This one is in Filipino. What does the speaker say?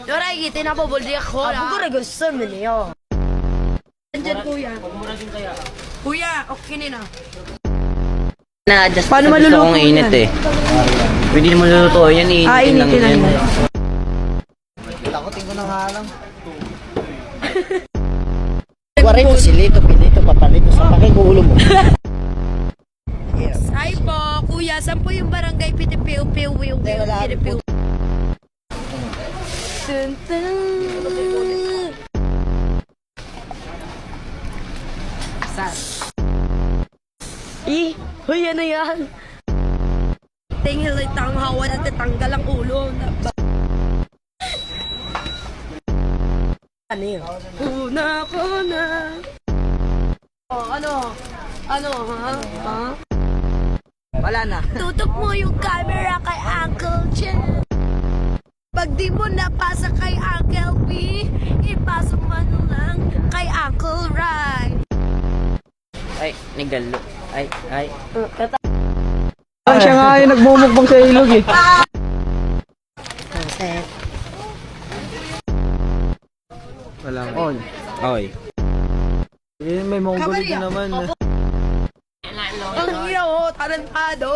Yo nakikita na po, buldi ako Ako ko na. gusto mo niyo. Andyan kuya. Kuya, okay na. Na-adjust Paano sa gusto maluluto kong init yan? eh. Pwede naman luluto. Yan, Initin lang yan. Takotin ko na nga lang. Warito silito, pinito, papalito sa pakikulo mo. Hi po, kuya. Saan po yung barangay Pitipiu-Piu? wala. Pitipiu. Dun, dun. Saan? Hoy, ano yan? Tingil itang hawa na tatanggal ang ulo. Ano yun? Una ko na. Oh, ano? Ano, ha? Ha? Wala na. Tutok mo yung camera kay Uncle Jen. Pag di mo napasa kay Uncle B, ipasok mo na lang kay Uncle Rai. Ay, nagalo. Ay. Siya nga yung nagmumukbang sa ilog eh. Walang on. Oy. May Mongol din naman. Ang iyo, tarantado.